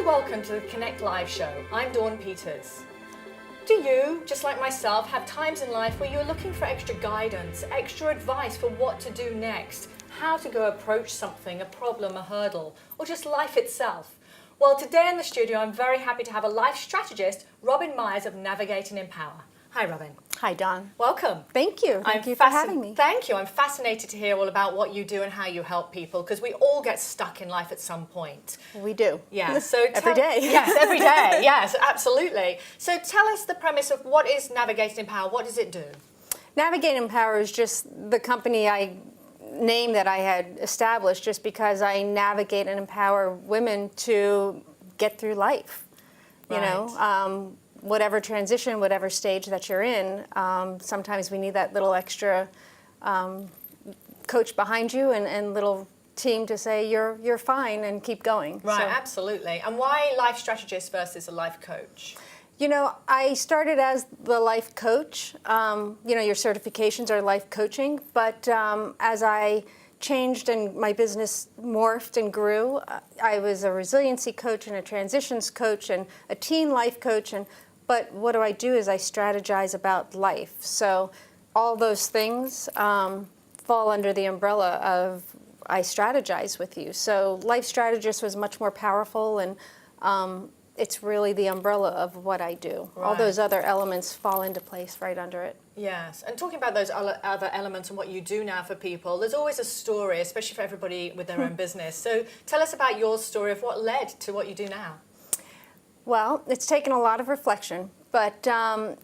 welcome to the Connect Live show. I'm Dawn Peters. Do you, just like myself, have times in life where you're looking for extra guidance, extra advice for what to do next, how to go approach something, a problem, a hurdle, or just life itself? Well, today in the studio, I'm very happy to have a life strategist, Robin Meyers of Navigate and Empower. Hi, Robin. Hi, Dawn. Welcome. Thank you. Thank you for having me. Thank you. I'm fascinated to hear all about what you do and how you help people, because we all get stuck in life at some point. We do. Yeah. So every day. Yes, every day. Yes, absolutely. So tell us the premise of what is Navigate and Empower. What does it do? Navigate and Empower is just the company name that I had established just because I navigate and empower women to get through life. You know, whatever transition, whatever stage that you're in, sometimes we need that little extra coach behind you and little team to say you're fine and keep going. Right, so, absolutely. And why life strategist versus a life coach? You know, I started as the life coach. You know, your certifications are life coaching, but as I changed and my business morphed and grew, I was a resiliency coach and a transitions coach and a teen life coach. But what I do is I strategize about life. So all those things fall under the umbrella of I strategize with you. So Life Strategist was much more powerful, and it's really the umbrella of what I do. Right. All those other elements fall into place right under it. Yes, and talking about those other elements and what you do now for people, there's always a story, especially for everybody with their own business. So tell us about your story of what led to what you do now. Well, it's taken a lot of reflection, but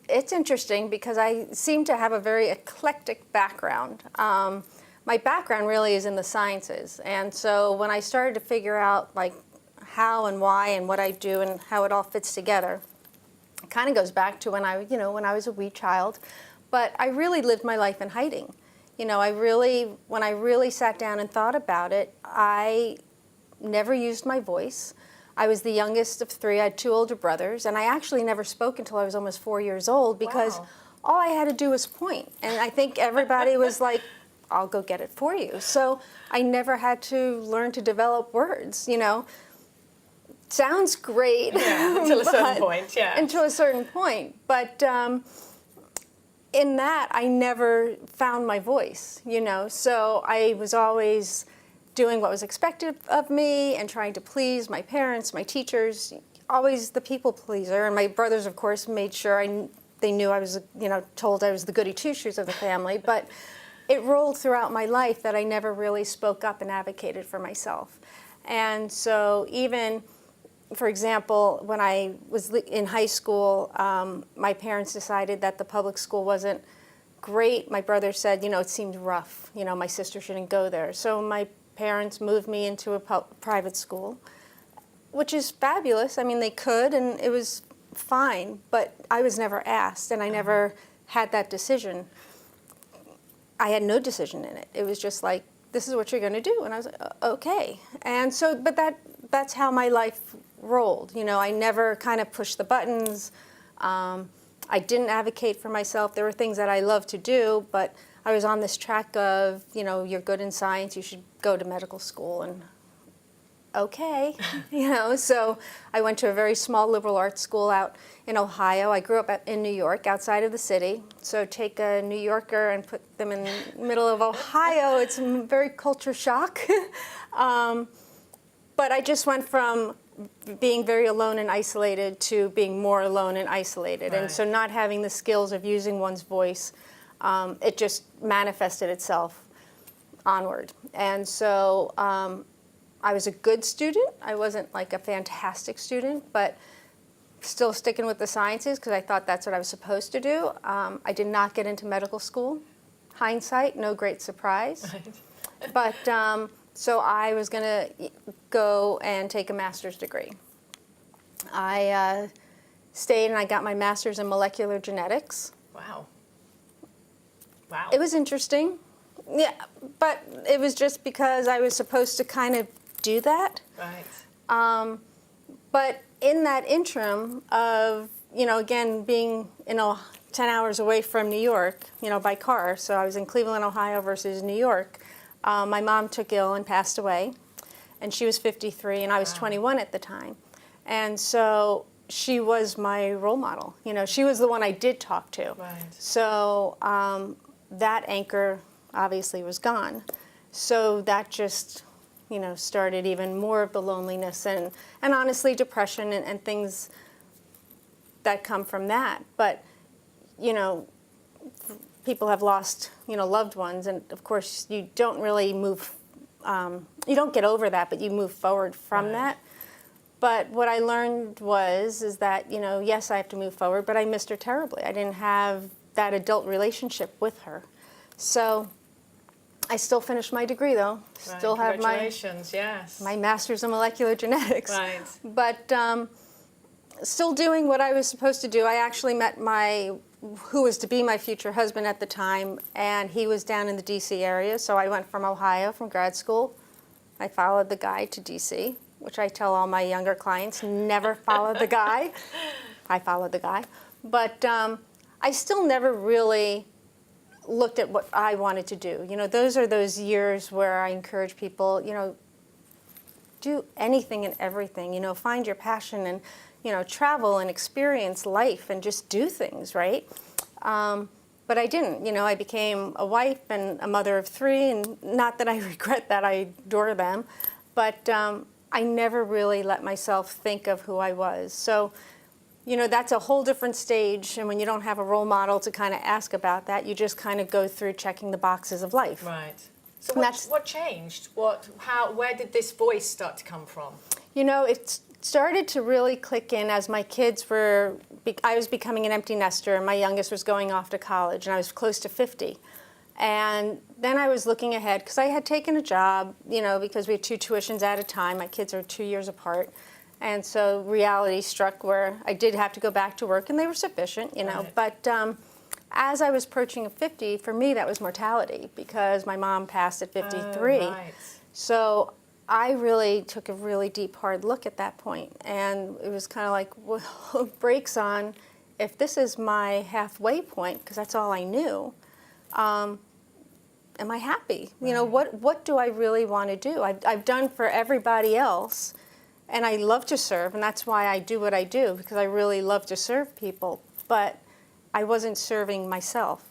it's interesting because I seem to have a very eclectic background. My background really is in the sciences, and so when I started to figure out like how and why and what I do and how it all fits together, it kind of goes back to when I was a wee child, but I really lived my life in hiding. You know, when I really sat down and thought about it, I never used my voice. I was the youngest of three. I had two older brothers, and I actually never spoke until I was almost 4 years old because all I had to do was point. And I think everybody was like, I'll go get it for you. So I never had to learn to develop words, you know. Sounds great. Yeah, until a certain point, yeah. Until a certain point. But in that, I never found my voice, you know. So I was always doing what was expected of me and trying to please my parents, my teachers, always the people pleaser. And my brothers, of course, made sure they knew I was, you know, told I was the goody two-shoes of the family. But it rolled throughout my life that I never really spoke up and advocated for myself. And so even, for example, when I was in high school, my parents decided that the public school wasn't great. My brother said, you know, it seemed rough. You know, my sister shouldn't go there. So my parents moved me into a private school, which is fabulous. I mean, they could, and it was fine, but I was never asked, and I never had that decision. I had no decision in it. It was just like, this is what you're going to do, and I was like, okay. And so, but that's how my life rolled. You know, I never kind of pushed the buttons. I didn't advocate for myself. There were things that I loved to do, but I was on this track of, you know, you're good in science, you should go to medical school, and okay, you know. So I went to a very small liberal arts school out in Ohio. I grew up in New York, outside of the city. So take a New Yorker and put them in the middle of Ohio, it's a very culture shock. But I just went from being very alone and isolated to being more alone and isolated. Right. And so not having the skills of using one's voice, it just manifested itself onward. And so I was a good student. I wasn't like a fantastic student, but still sticking with the sciences because I thought that's what I was supposed to do. I did not get into medical school. Hindsight, no great surprise. Right. But so I was going to go and take a master's degree. I stayed and I got my master's in molecular genetics. Wow. Wow. It was interesting. Yeah, but it was just because I was supposed to kind of do that. Right. But in that interim of, you know, again, being, you know, 10 hours away from New York, you know, by car. So I was in Cleveland, Ohio versus New York. My mom took ill and passed away, and she was 53, and I was 21 at the time. And so she was my role model. You know, she was the one I did talk to. Right. So that anchor obviously was gone. So that just, you know, started even more of the loneliness and honestly depression and things that come from that. But, you know, people have lost, you know, loved ones, and of course you don't really move, you don't get over that, but you move forward from that. But what I learned is that, you know, yes, I have to move forward, but I missed her terribly. I didn't have that adult relationship with her. So I still finished my degree, though. Right. Still have Congratulations, yes. my master's in molecular genetics. Right. But still doing what I was supposed to do. I actually met who was to be my future husband at the time, and he was down in the D.C. area. So I went from Ohio, from grad school. I followed the guy to D.C., which I tell all my younger clients, never follow the guy. I followed the guy. But I still never really looked at what I wanted to do. You know, those are those years where I encourage people, you know, do anything and everything. You know, find your passion and, you know, travel and experience life and just do things, right? But I didn't. You know, I became a wife and a mother of 3, and not that I regret that, I adore them. But I never really let myself think of who I was. So, you know, that's a whole different stage, and when you don't have a role model to kind of ask about that, you just kind of go through checking the boxes of life. Right. So what changed? Where did this voice start to come from? You know, it started to really click in as my kids were, I was becoming an empty nester, and my youngest was going off to college, and I was close to 50. And then I was looking ahead, because I had taken a job, you know, because we had 2 tuitions at a time. My kids are 2 years apart. And so reality struck where I did have to go back to work, and they were sufficient, you know. Right. But as I was approaching 50, for me that was mortality, because my mom passed at 53. Oh, right. So I really took a really deep, hard look at that point. And it was kind of like, well, brakes on. If this is my halfway point, because that's all I knew, am I happy? Right. You know, what do I really want to do? I've done for everybody else. And I love to serve, and that's why I do what I do, because I really love to serve people, but I wasn't serving myself.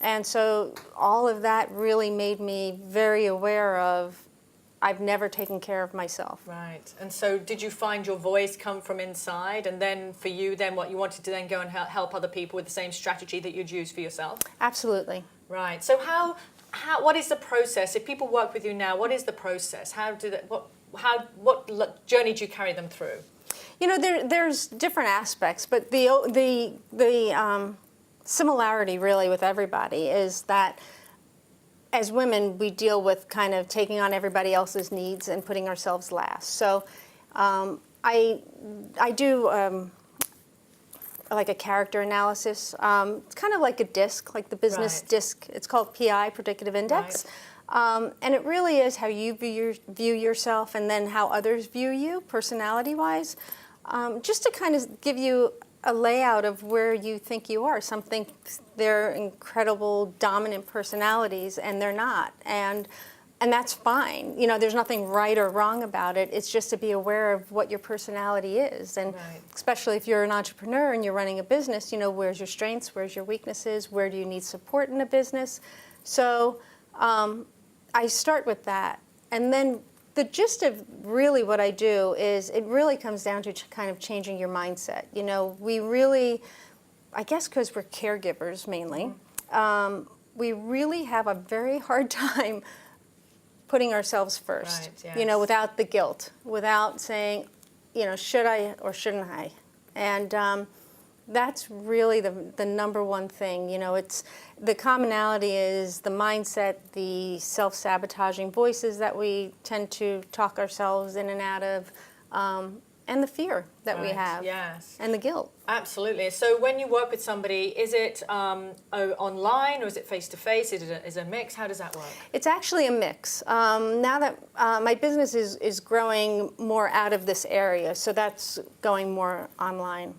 And so all of that really made me very aware of, I've never taken care of myself. Right. And so did you find your voice come from inside, and then for you, then what you wanted to then go and help other people with the same strategy that you'd use for yourself? Absolutely. Right. So what is the process? If people work with you now, what is the process? What journey do you carry them through? You know, there's different aspects, but the similarity really with everybody is that as women, we deal with kind of taking on everybody else's needs and putting ourselves last. So I do like a character analysis. It's kind of like a DISC, like the business DISC. It's called PI, Predictive Index. Right. And it really is how you view yourself, and then how others view you, personality-wise, just to kind of give you a layout of where you think you are. Some think they're incredible, dominant personalities, and they're not. And that's fine. You know, there's nothing right or wrong about it. It's just to be aware of what your personality is. And especially if you're an entrepreneur and you're running a business, you know, where's your strengths, where's your weaknesses, where do you need support in a business? So I start with that. And then the gist of really what I do is it really comes down to kind of changing your mindset. You know, we really, I guess because we're caregivers mainly, we really have a very hard time putting ourselves first, right, yes. You know, without the guilt, without saying, you know, should I or shouldn't I? And that's really the number one thing. You know, it's the commonality is the mindset, the self-sabotaging voices that we tend to talk ourselves in and out of, and the fear that we have, yes, and the guilt. Absolutely. So when you work with somebody, is it online, or is it face-to-face? Is it a mix? How does that work? It's actually a mix. Now that my business is growing more out of this area, so that's going more online.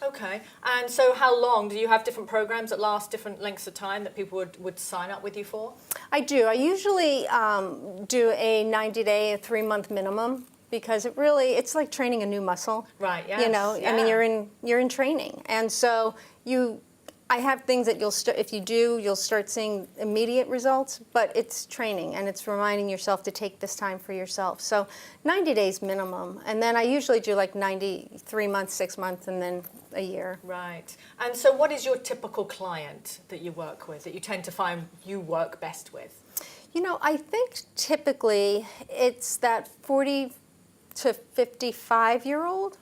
Okay. And so how long? Do you have different programs that last different lengths of time that people would sign up with you for? I do. I usually do a 90-day, a 3-month minimum because it's like training a new muscle. Right, You yes, know, I yeah. mean, you're in training. And so I have things that if you do, you'll start seeing immediate results, but it's training and it's reminding yourself to take this time for yourself. So 90 days minimum. And then I usually do like 93 months, 6 months, and then a year. Right. And so what is your typical client that you work with, that you tend to find you work best with? You know, I think typically it's that 40 to 55-year-old.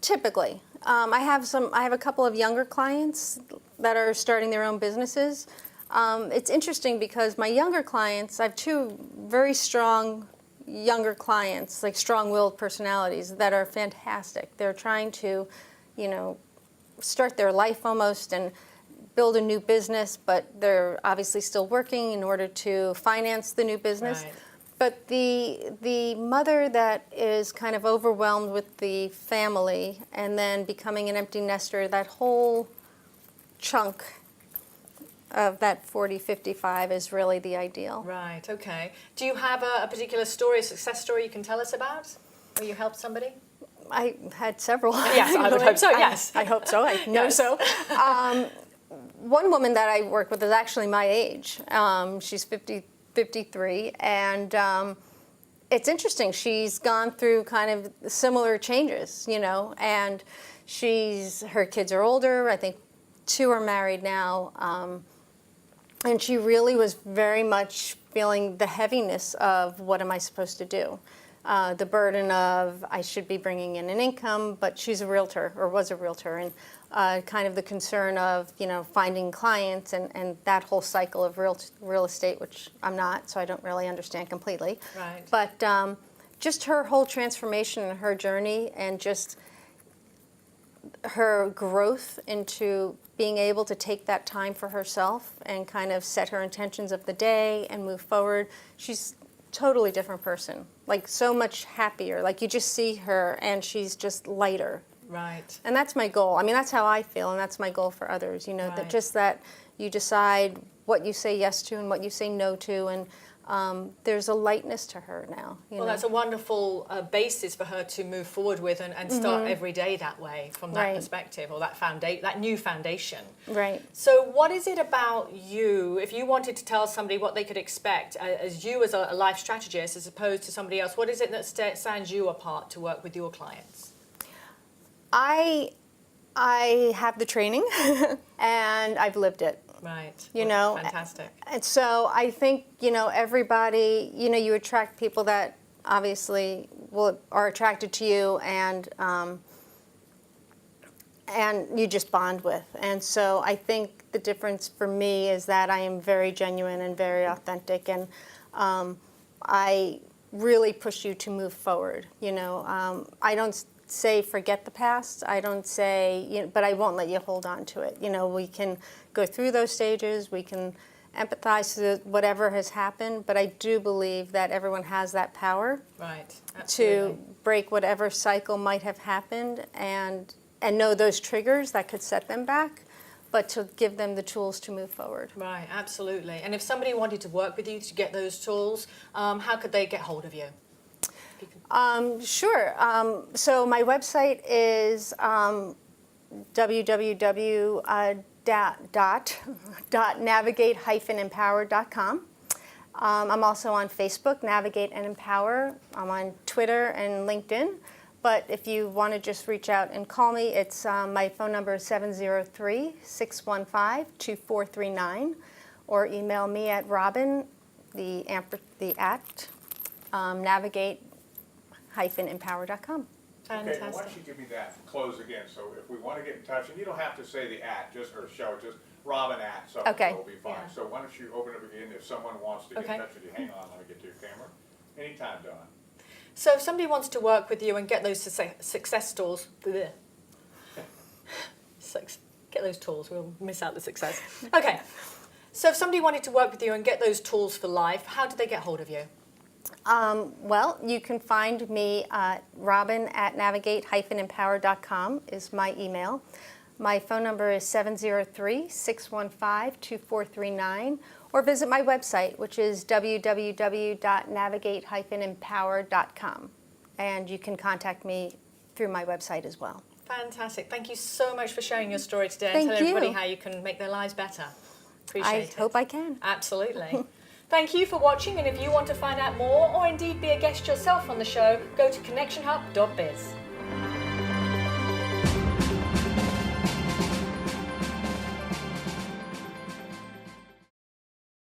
Typically. I have a couple of younger clients that are starting their own businesses. It's interesting because my younger clients, I have two very strong younger clients, like strong-willed personalities that are fantastic. They're trying to, you know, start their life almost and build a new business, but they're obviously still working in order to finance the new business. Right. But the mother that is kind of overwhelmed with the family and then becoming an empty nester, that whole chunk of that 40, 55 is really the ideal. Right, okay. Do you have a particular story, a success story you can tell us about, where you helped somebody? I had several. Yes, I would hope so, yes. I hope so, I know Yes. so. One woman that I work with is actually my age. She's 53, and it's interesting. She's gone through kind of similar changes, you know, and her kids are older. I think 2 are married now, and she really was very much feeling the heaviness of what am I supposed to do? The burden of I should be bringing in an income, but she's a realtor or was a realtor, and kind of the concern of, you know, finding clients and that whole cycle of real estate, which I'm not, so I don't really understand completely. Right. But just her whole transformation and her journey and just her growth into being able to take that time for herself and kind of set her intentions of the day and move forward. She's totally different person, like so much happier. Like you just see her and she's just lighter. Right. And that's my goal. I mean, that's how I feel, and that's my goal for others, you know, Right. that just that you decide what you say yes to and what you say no to, and there's a lightness to her now. You Well, know? that's a wonderful basis for her to move forward with and start every day that way from that Right. perspective, or that new foundation. Right. So what is it about you, if you wanted to tell somebody what they could expect as you as a life strategist as opposed to somebody else, what is it that stands you apart to work with your clients? I have the training, and I've lived it. Right. You Well, know, fantastic. And so I think, you know, everybody, you know, you attract people that obviously are attracted to you and you just bond with. And so I think the difference for me is that I am very genuine and very authentic, and I really push you to move forward. You know, I don't say forget the past. I don't say, you know, but I won't let you hold on to it. You know, we can go through those stages. We can empathize to whatever has happened, but I do believe that everyone has that power Right. to Absolutely. break whatever cycle might have happened and know those triggers that could set them back, but to give them the tools to move forward. Right, absolutely. And if somebody wanted to work with you to get those tools, how could they get hold of you? Sure. So my website is www.navigate-empower.com. I'm also on Facebook, Navigate and Empower. I'm on Twitter and LinkedIn. But if you want to just reach out and call me, it's my phone number is 703-615-2439, or email me at Robin, navigate-empower.com. Okay, now why Fantastic. don't you give me that close again, so if we want to get in touch, and you don't have to say the at, just, or show, just Robin at, so Okay. will be fine. Yeah. So why don't you open up again, if someone wants to get Okay. in touch with you, hang on, let me get to your camera. Anytime, Dawn. So if somebody wants to work with you and get those success tools, bleh. Get those tools, we'll miss out the success. Okay, so if somebody wanted to work with you and get those tools for life, how do they get hold of you? Well, you can find me at robin@navigate-empower.com is my email. My phone number is 703-615-2439, or visit my website, which is www.navigate-empower.com. And you can contact me through my website as well. Fantastic. Thank you so much for sharing your story today and Thank telling everybody you. how you can make their lives better. Appreciate I it. hope I can. Absolutely. Thank you for watching, and if you want to find out more or indeed be a guest yourself on the show, go to connexionhub.biz.